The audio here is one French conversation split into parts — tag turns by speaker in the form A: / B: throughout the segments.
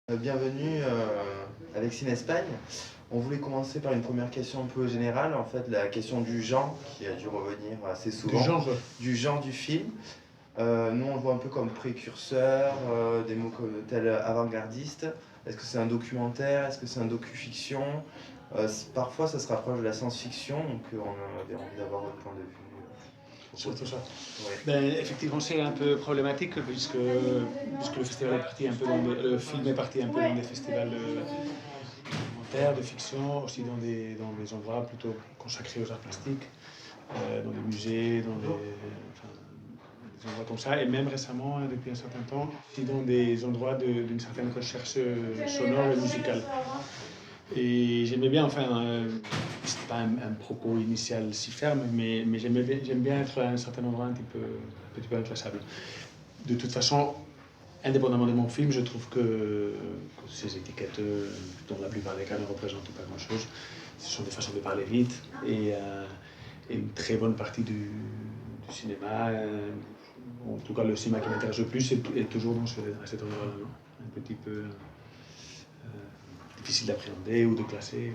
A: Bienvenue avec Cinespagne. On voulait commencer par une première question un peu générale, en fait la question du genre qui a dû revenir assez
B: Du
A: souvent.
B: genre.
A: Du genre du film. Nous on le voit un peu comme précurseur, des mots comme tel avant-gardiste. Est-ce que c'est un documentaire? Est-ce que c'est un docu-fiction? Parfois ça se rapproche de la science-fiction, donc on avait envie d'avoir votre point de vue.
B: Surtout ça.
A: Ouais.
B: Ben, effectivement, c'est un peu problématique puisque le festival est parti un peu le film est parti un peu dans des festivals documentaires, de fiction, aussi dans des endroits plutôt consacrés aux arts plastiques, dans des musées, des endroits comme ça, et même récemment, depuis un certain temps, aussi dans des endroits d'une certaine recherche sonore et musicale. Et j'aimais bien, c'était pas un propos initial si ferme, mais j'aime bien être à un certain endroit un petit peu inclassable. De toute façon, indépendamment de mon film, je trouve que ces étiquettes, dont la plupart des cas ne représentent pas grand-chose, ce sont des façons de parler vite, et une très bonne partie du cinéma, en tout cas le cinéma qui m'intéresse le plus, est toujours à cet endroit-là, non? Un petit peu difficile d'appréhender ou de classer.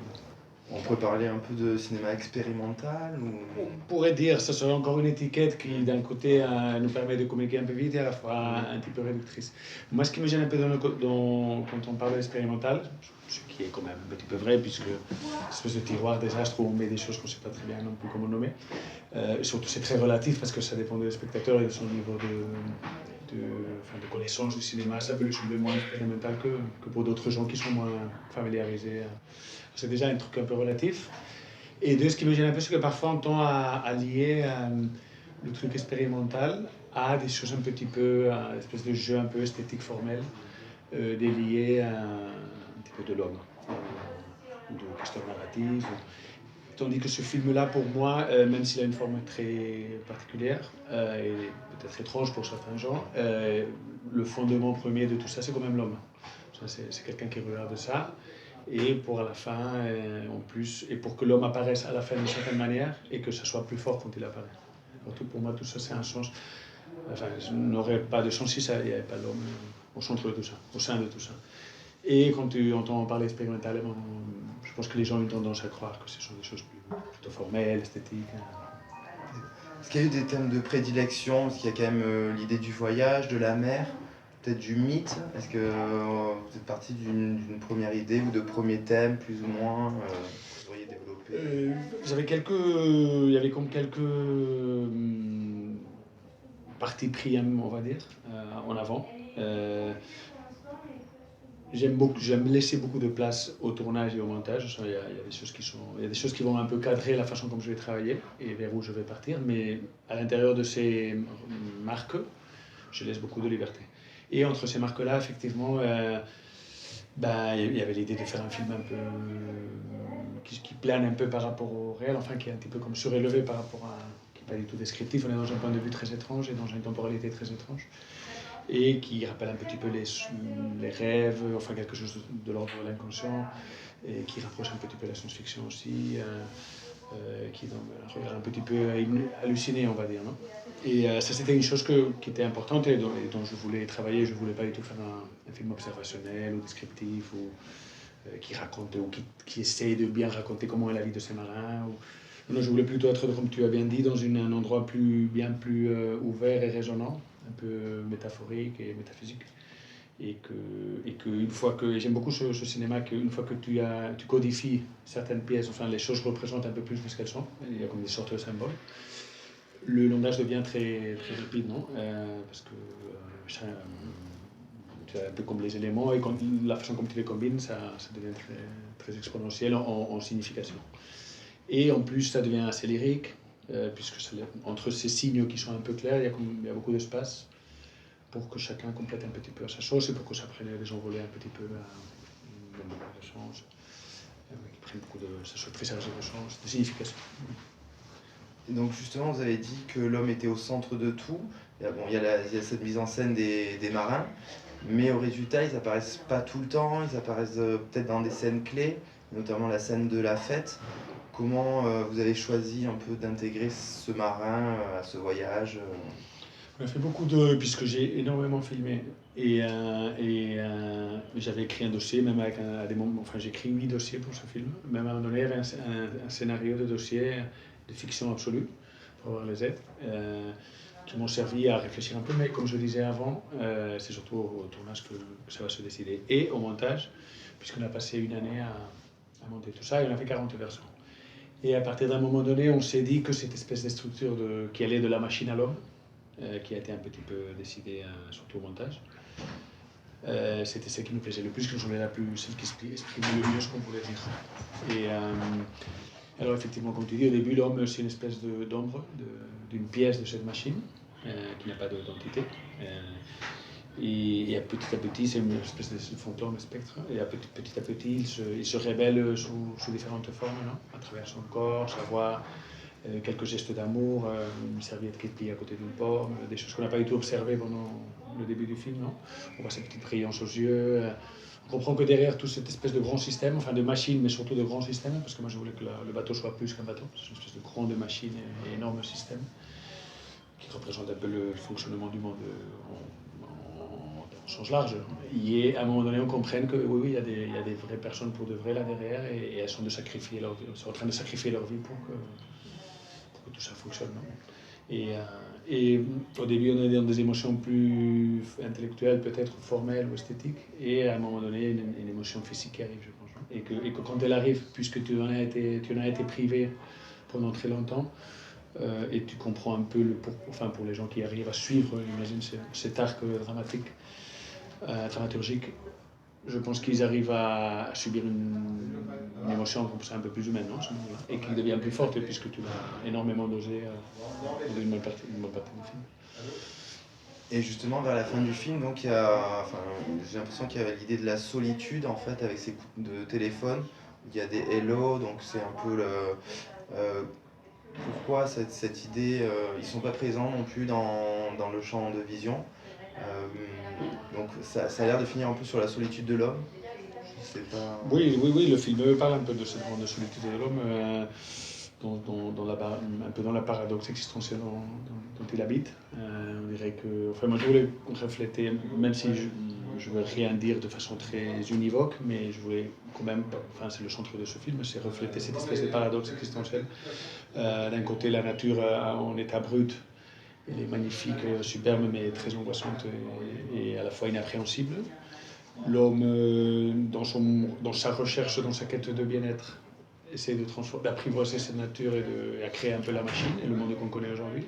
A: On peut parler un peu de cinéma expérimental ou...
B: On pourrait dire, ce serait encore une étiquette qui, d'un côté, nous permet de communiquer un peu vite et à la fois un petit peu réductrice. Moi, ce qui me gêne un peu quand on parle d'expérimental, ce qui est quand même un petit peu vrai, puisque c'est espèce de tiroir des astres où on met des choses qu'on ne sait pas très bien non plus comment nommer. Surtout, c'est très relatif parce que ça dépend des spectateurs et de son niveau de connaissance du cinéma. Ça peut le sembler moins expérimental que pour d'autres gens qui sont moins familiarisés. C'est déjà un truc un peu relatif. Et deux, ce qui me gêne un peu, c'est que parfois on tend à lier le truc expérimental à des choses un petit peu, à une espèce de jeu un peu esthétique formel, délié un petit peu de l'homme, ou de questions narratives. Tandis que ce film-là, pour moi, même s'il a une forme très particulière, et peut-être étrange pour certains gens, le fondement premier de tout ça, c'est quand même l'homme. C'est quelqu'un qui regarde ça, et pour à la fin, en plus, et pour que l'homme apparaisse à la fin d'une certaine manière, et que ça soit plus fort quand il apparaît. Pour moi, tout ça, c'est un sens. Enfin, ça n'aurait pas de sens si il n'y avait pas l'homme au centre de tout ça, au sein de tout ça. Et quand tu entends parler expérimentalement, je pense que les gens ont une tendance à croire que ce sont des choses plutôt formelles, esthétiques.
A: Est-ce qu'il y a eu des thèmes de prédilection? Parce qu'il y a quand même l'idée du voyage, de la mer, peut-être du mythe. Est-ce que vous êtes parti d'une première idée ou de premiers thèmes, plus ou moins, que vous auriez développé?
B: Il y avait comme quelques partis pris, on va dire, en avant. J'aime laisser beaucoup de place au tournage et au montage. Il y a des choses qui vont un peu cadrer la façon comme je vais travailler et vers où je vais partir, mais à l'intérieur de ces marques, je laisse beaucoup de liberté. Et entre ces marques-là, effectivement, il y avait l'idée de faire un film un peu qui plane un peu par rapport au réel, enfin qui est un petit peu comme surélevé par rapport à, qui n'est pas du tout descriptif. On est dans un point de vue très étrange et dans une temporalité très étrange, et qui rappelle un petit peu les rêves, enfin quelque chose de l'ordre de l'inconscient, et qui rapproche un petit peu la science-fiction aussi, qui est dans un regard un petit peu halluciné, on va dire, non? Et ça, c'était une chose qui était importante et dont je voulais travailler. Je ne voulais pas du tout faire un film observationnel ou descriptif, ou qui raconte, ou qui essaye de bien raconter comment est la vie de ces marins. Non, je voulais plutôt être, comme tu as bien dit, dans un endroit bien plus ouvert et résonnant, un peu métaphorique et métaphysique. Une fois que j'aime beaucoup ce cinéma, qu'une fois que tu codifies certaines pièces, enfin les choses représentent un peu plus de ce qu'elles sont, il y a comme des sortes de symboles, le langage devient très, très rapide, non? Parce que c'est un peu comme les éléments, et la façon comme tu les combines, ça devient très, très exponentiel en signification. Et en plus, ça devient assez lyrique, puisque entre ces signes qui sont un peu clairs, il y a beaucoup d'espace pour que chacun complète un petit peu à sa sauce, et pour que ça prenne les envolées un petit peu dans de sens, qui prenne ça soit très chargé de sens, de signification.
A: Et donc justement, vous avez dit que l'homme était au centre de tout. Il y a cette mise en scène des marins, mais au résultat, ils apparaissent pas tout le temps, ils apparaissent peut-être dans des scènes clés, notamment la scène de la fête. Comment vous avez choisi un peu d'intégrer ce marin à ce voyage
B: On a fait beaucoup de... puisque j'ai énormément filmé. J'avais écrit un dossier, même avec à des moments... Enfin, j'ai écrit 8 dossiers pour ce film. Même à un moment donné, il y avait un scénario de dossier de fiction absolue, pour avoir les aides, qui m'ont servi à réfléchir un peu. Mais comme je le disais avant, c'est surtout au tournage que ça va se décider. Et au montage, puisqu'on a passé une année à monter tout ça, et on a fait 40 versions. Et à partir d'un moment donné, on s'est dit que cette espèce de structure qui allait de la machine à l'homme, qui a été un petit peu décidée surtout au montage, c'était celle qui nous plaisait le plus, que j'en ai la plus, celle qui exprimait le mieux ce qu'on voulait dire. Alors effectivement, comme tu dis, au début, l'homme, c'est une espèce d'ombre d'une pièce de cette machine, qui n'a pas d'identité. Et petit à petit, c'est une espèce de fantôme, spectre. Et petit à petit, il se révèle sous différentes formes, non, à travers son corps, sa voix, quelques gestes d'amour, une serviette qui plie à côté d'une pomme, des choses qu'on n'a pas du tout observées pendant le début du film. Non, on voit cette petite brillance aux yeux. On comprend que derrière tout cette espèce de grand système, enfin de machines, mais surtout de grands systèmes, parce que moi je voulais que le bateau soit plus qu'un bateau, c'est une espèce de grande machine et énorme système qui représente un peu le fonctionnement du monde au sens large. Et à un moment donné, on comprenne que oui, il y a des vraies personnes pour de vrai là derrière, et elles sont, sont en train de sacrifier leur vie pour que tout ça fonctionne. Non, et au début, on est dans des émotions plus intellectuelles, peut-être formelles ou esthétiques, et à un moment donné, une émotion physique qui arrive, je pense. Et que quand elle arrive, puisque tu en as été privé pendant très longtemps, et tu comprends un peu enfin pour les gens qui arrivent à suivre, j'imagine, cet arc dramaturgique, je pense qu'ils arrivent à subir une émotion comme ça un peu plus humaine, non, et qui devient plus forte puisque tu l'as énormément dosé dans une bonne partie du film.
A: Et justement, vers la fin du film, donc, j'ai l'impression qu'il y avait l'idée de la solitude en fait avec ces coups de téléphone. Il y a des hello, donc c'est un peu pourquoi cette idée, ils sont pas présents non plus dans le champ de vision. Donc ça a l'air de finir un peu sur la solitude de l'homme. Je sais pas.
B: Oui, le film parle un peu de cette grande solitude de l'homme, un peu dans la paradoxe existentielle dont il habite. On dirait que, enfin, moi je voulais refléter, même si je ne veux rien dire de façon très univoque, mais je voulais quand même, enfin c'est le centre de ce film, c'est refléter cette espèce de paradoxe existentiel. D'un côté, la nature en état brut, elle est magnifique, superbe, mais très angoissante et à la fois inappréhensible. L'homme, dans sa recherche, dans sa quête de bien-être, essaie d'apprivoiser cette nature et à créer un peu la machine et le monde qu'on connaît aujourd'hui.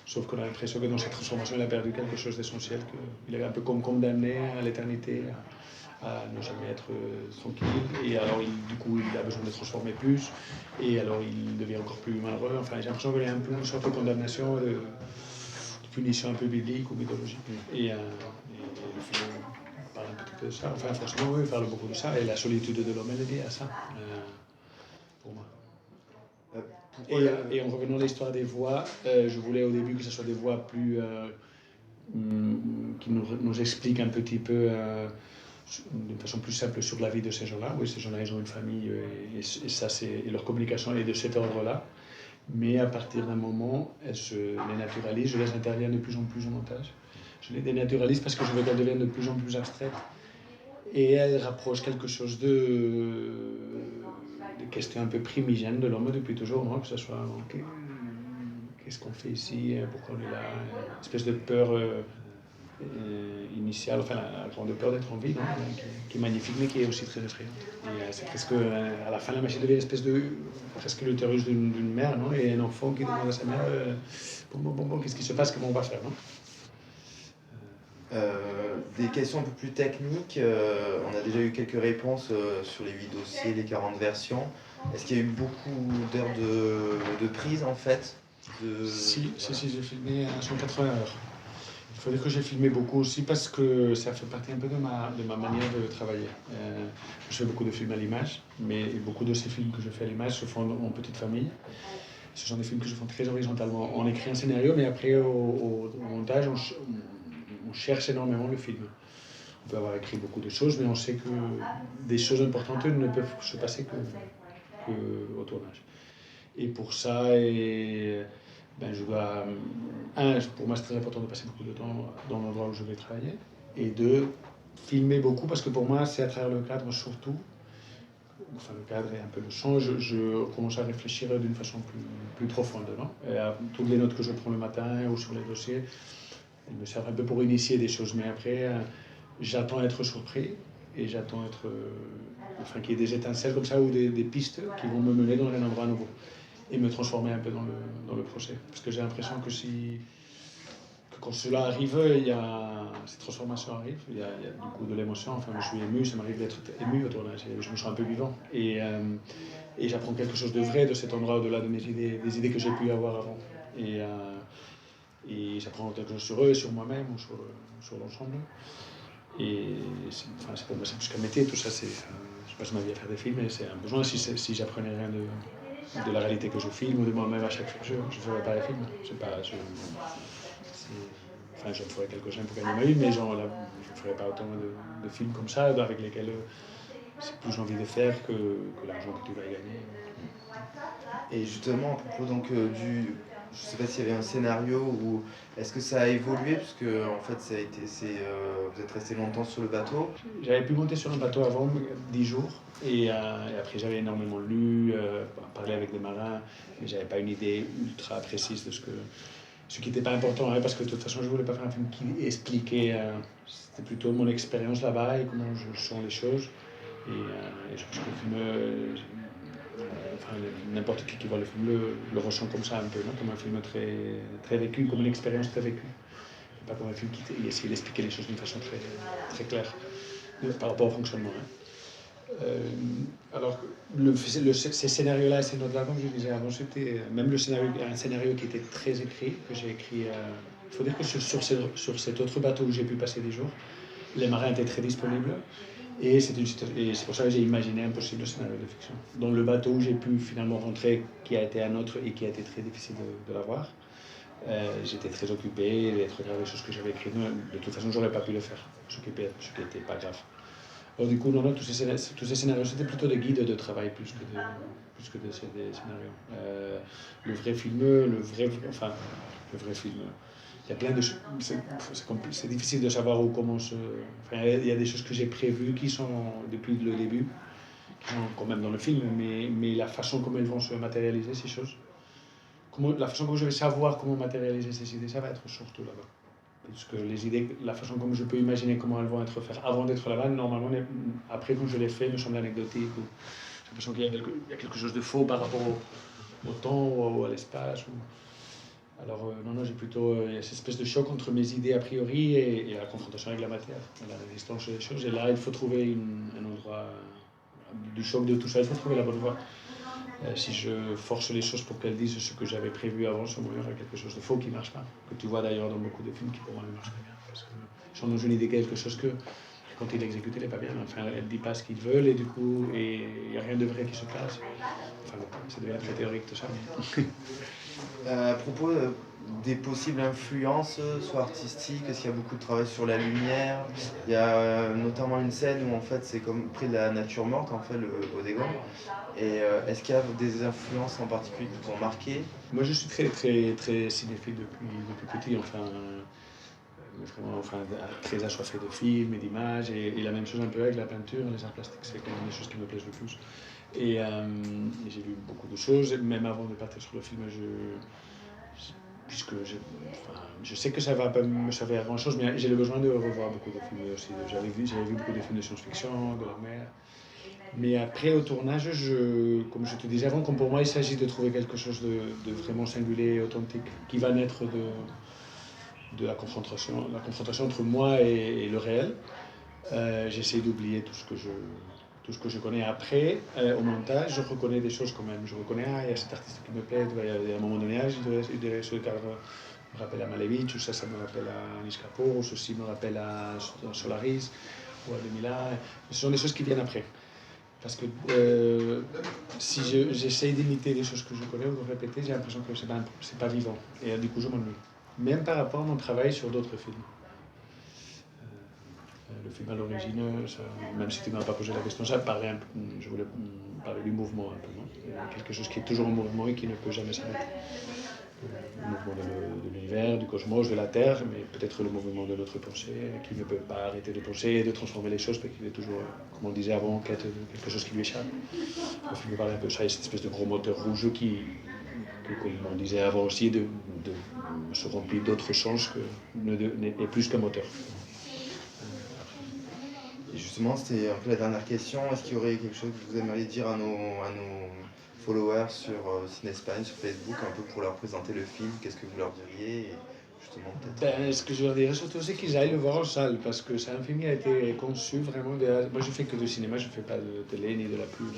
B: Sauf qu'on a l'impression que dans cette transformation, il a perdu quelque chose d'essentiel, qu'il est un peu comme condamné à l'éternité, à ne jamais être tranquille. Et alors, du coup, il a besoin de transformer plus, et alors il devient encore plus malheureux. Enfin, j'ai l'impression qu'il y a un peu une sorte de condamnation, de punition un peu biblique ou mythologique. Et le film parle un petit peu de ça. Enfin, forcément, oui, il parle beaucoup de ça. Et la solitude de l'homme, elle est liée à ça, pour moi. Et en revenant à l'histoire des voix, je voulais au début que ce soit des voix plus qui nous expliquent un petit peu d'une façon plus simple sur la vie de ces gens-là. Oui, ces gens-là, ils ont une famille et leur communication est de cet ordre-là. Mais à partir d'un moment, elles se dénaturalisent, je les interviens de plus en plus au montage. Je les dénaturalise parce que je veux qu'elles deviennent de plus en plus abstraites. Et elles rapprochent quelque chose des questions un peu primigènes de l'homme depuis toujours, non, que ce soit qu'est-ce qu'on fait ici, pourquoi on est là, une espèce de peur initiale, enfin la grande peur d'être en vie, non, qui est magnifique mais qui est aussi très effrayante. Et c'est presque, à la fin, la machine devient une espèce de, presque l'utérus d'une mère, non, et un enfant qui demande à sa mère, bon, qu'est-ce qui se passe, comment on va faire, non.
A: Des questions un peu plus techniques, on a déjà eu quelques réponses sur les 8 dossiers, les 40 versions. Est-ce qu'il y a eu beaucoup d'heures de prise en fait
B: Si, j'ai filmé 180 heures. Il faut dire que j'ai filmé beaucoup aussi parce que ça fait partie un peu de ma manière de travailler. Je fais beaucoup de films à l'image, mais beaucoup de ces films que je fais à l'image se font en petite famille. Ce sont des films que je fais très horizontalement. On écrit un scénario, mais après au montage, on cherche énormément le film. On peut avoir écrit beaucoup de choses, mais on sait que des choses importantes ne peuvent se passer qu'au tournage. Et pour ça, ben, je dois, pour moi c'est très important de passer beaucoup de temps dans l'endroit où je vais travailler, et deux, filmer beaucoup, parce que pour moi c'est à travers le cadre surtout, enfin le cadre et un peu le son, je commence à réfléchir d'une façon plus profonde. Non, et toutes les notes que je prends le matin ou sur les dossiers, elles me servent un peu pour initier des choses, mais après j'attends à être surpris et j'attends être, enfin qu'il y ait des étincelles comme ça ou des pistes qui vont me mener dans un endroit nouveau et me transformer un peu dans le procès. Parce que j'ai l'impression que quand cela arrive, cette transformation arrive, il y a du coup de l'émotion, enfin je suis ému, ça m'arrive d'être ému au tournage, je me sens un peu vivant. Et j'apprends quelque chose de vrai de cet endroit au-delà de mes idées, des idées que j'ai pu avoir avant. Et j'apprends quelque chose sur eux et sur moi-même ou sur l'ensemble. Et pour moi c'est plus qu'un métier, tout ça, je passe ma vie à faire des films et c'est un besoin. Si j'apprenais rien de la réalité que je filme ou de moi-même à chaque fois, je ne ferais pas les films. Enfin, je ferais quelques-uns pour gagner ma vie, mais genre, là, je ne ferais pas autant de films comme ça, avec lesquels c'est plus envie de faire que l'argent que tu vas gagner.
A: Et justement, à propos donc je sais pas s'il y avait un scénario ou est-ce que ça a évolué parce que en fait vous êtes resté longtemps sur le bateau.
B: J'avais pu monter sur un bateau avant 10 jours et après j'avais énormément lu, parlé avec des marins, mais j'avais pas une idée ultra précise de ce qui n'était pas important, hein, parce que de toute façon je voulais pas faire un film qui expliquait, c'était plutôt mon expérience là-bas et comment je sens les choses. Et je pense que le film, enfin, n'importe qui voit le film le ressent comme ça un peu, non, comme un film très, très vécu, comme une expérience très vécue. Et pas comme un film qui essaie d'expliquer les choses d'une façon très, très claire par rapport au fonctionnement. Hein. Alors, ces scénarios-là et ces notes-là, comme je disais avant, c'était même un scénario qui était très écrit, que j'ai écrit. Il faut dire que sur cet autre bateau où j'ai pu passer des jours, les marins étaient très disponibles. Et c'est pour ça que j'ai imaginé un possible scénario de fiction. Dans le bateau où j'ai pu finalement rentrer, qui a été un autre et qui a été très difficile de l'avoir, j'étais très occupé d'être regardé des choses que j'avais écrites. De toute façon, j'aurais pas pu le faire, ce qui n'était pas grave. Alors du coup, non, tous ces scénarios, c'était plutôt des guides de travail plus que des scénarios. Le vrai film, le vrai film, il y a plein de choses. C'est difficile de savoir où commence. Enfin, il y a des choses que j'ai prévues qui sont depuis le début, qui sont quand même dans le film, mais la façon comme elles vont se matérialiser, ces choses, la façon comme je vais savoir comment matérialiser ces idées, ça va être surtout là-bas. Parce que les idées, la façon comme je peux imaginer comment elles vont être faites avant d'être là-bas, normalement, après quand je les fais, me semble anecdotique. J'ai l'impression qu'il y a quelque chose de faux par rapport au temps ou à l'espace. Alors, non, j'ai plutôt cette espèce de choc entre mes idées a priori et la confrontation avec la matière, la résistance des choses. Et là, il faut trouver un endroit du choc de tout ça, il faut trouver la bonne voie. Si je force les choses pour qu'elles disent ce que j'avais prévu avant, ça il y aura quelque chose de faux qui ne marche pas. Que tu vois d'ailleurs dans beaucoup de films qui pour moi ne marchent pas bien. Parce qu'ils sont dans une idée quelque chose que quand il l'exécute, elle n'est pas bien. Enfin, elle ne dit pas ce qu'ils veulent et du coup, il n'y a rien de vrai qui se passe. Enfin bon, ça devient très théorique tout ça.
A: À propos des possibles influences, soit artistiques, est-ce qu'il y a beaucoup de travail sur la lumière? Il y a notamment une scène où en fait c'est comme près de la nature morte, en fait, le bodega. Et est-ce qu'il y a des influences en particulier qui t'ont marqué?
B: Moi, je suis très, très, très cinéphile depuis petit, vraiment, très assoiffé de films et d'images, et la même chose un peu avec la peinture, les arts plastiques, c'est quand même les choses qui me plaisent le plus. Et j'ai vu beaucoup de choses, même avant de partir sur le film, puisque je sais que ça va pas me servir à grand chose, mais j'ai le besoin de revoir beaucoup de films aussi. J'avais vu beaucoup de films de science-fiction, de la mer. Mais après, au tournage, comme je te disais avant, comme pour moi, il s'agit de trouver quelque chose de vraiment singulier et authentique, qui va naître de la confrontation entre moi et le réel. J'essaie d'oublier tout ce que je connais après. Au montage, je reconnais des choses quand même. Je reconnais, il y a cet artiste qui me plaît, il y a un moment donné, ce cadre me rappelle à Malevich, ou ça me rappelle à Anis Kapoor, ou ceci me rappelle à Solaris, ou à 2001. Ce sont des choses qui viennent après. Parce que si j'essaye d'imiter les choses que je connais ou de répéter, j'ai l'impression que c'est pas vivant. Et du coup, je m'ennuie. Même par rapport à mon travail sur d'autres films. Le film à l'origine, même si tu ne m'as pas posé la question, ça paraît un peu, je voulais parler du mouvement un peu, non? Quelque chose qui est toujours en mouvement et qui ne peut jamais s'arrêter. Le mouvement de l'univers, du cosmos, de la Terre, mais peut-être le mouvement de notre pensée, qui ne peut pas arrêter de penser et de transformer les choses, parce qu'il est toujours, comme on disait avant, en quête de quelque chose qui lui échappe. Le film me parle un peu de ça, et cette espèce de gros moteur rouge qui, comme on disait avant aussi, se remplit d'autres sens que n'est plus qu'un moteur.
A: Et justement, c'était un peu la dernière question. Est-ce qu'il y aurait quelque chose que vous aimeriez dire à nos followers sur Cinespagne, sur Facebook, un peu pour leur présenter le film? Qu'est-ce que vous leur diriez? Et justement, peut-être.
B: Ce que je leur dirais surtout, c'est qu'ils aillent le voir en salle, parce que c'est un film qui a été conçu vraiment. Moi, je fais que du cinéma, je ne fais pas de télé ni de la pub,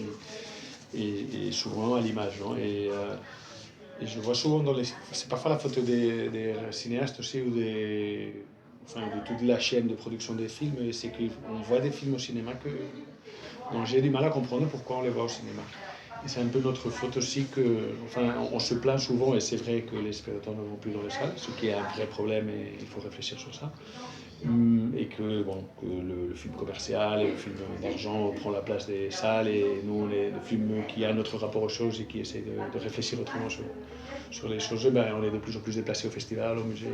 B: et souvent à l'image. Non, et je vois souvent c'est parfois la faute des cinéastes aussi, ou enfin, de toute la chaîne de production des films, c'est qu'on voit des films au cinéma dont j'ai du mal à comprendre pourquoi on les voit au cinéma. Et c'est un peu notre faute aussi enfin, on se plaint souvent, et c'est vrai que les spectateurs ne vont plus dans les salles, ce qui est un vrai problème, et il faut réfléchir sur ça. Et que, que le film commercial et le film d'argent prend la place des salles, et nous, on est le film qui a notre rapport aux choses et qui essaie de réfléchir autrement sur les choses, on est de plus en plus déplacés au festival, au musée.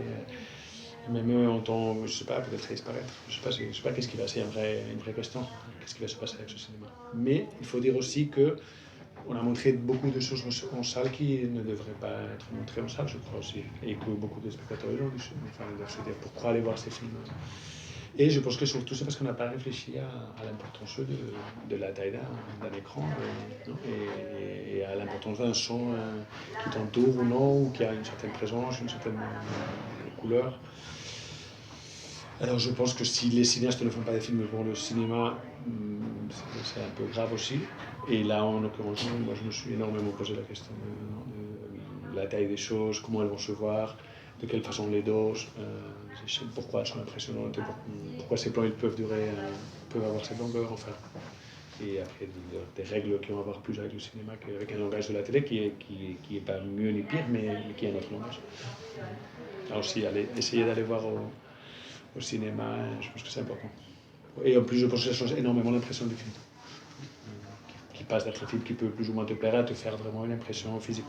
B: Même eux entendent, je sais pas, peut-être disparaître. Je sais pas qu'est-ce qui va, c'est une vraie question. Qu'est-ce qui va se passer avec ce cinéma? Mais il faut dire aussi que on a montré beaucoup de choses en salle qui ne devraient pas être montrées en salle, je crois aussi. Et que beaucoup de spectateurs doivent se dire pourquoi aller voir ces films. Et je pense que surtout c'est parce qu'on n'a pas réfléchi à l'importance de la taille d'un écran, et à l'importance d'un son qui t'entoure ou non, ou qui a une certaine présence, une certaine couleur. Alors je pense que si les cinéastes ne font pas des films pour le cinéma, c'est un peu grave aussi. Et là, en l'occurrence, moi je me suis énormément posé la question de la taille des choses, comment elles vont se voir, de quelle façon on les dose, pourquoi elles sont impressionnantes, pourquoi ces plans ils peuvent avoir cette longueur, enfin. Et après, des règles qui vont avoir plus avec le cinéma qu'avec un langage de la télé qui est pas mieux ni pire, mais qui est un autre langage. Alors aussi, essayer d'aller voir au cinéma, je pense que c'est important. Et en plus, je pense que ça change énormément l'impression du film, qui passe d'être un film qui peut plus ou moins te plaire à te faire vraiment une impression physique.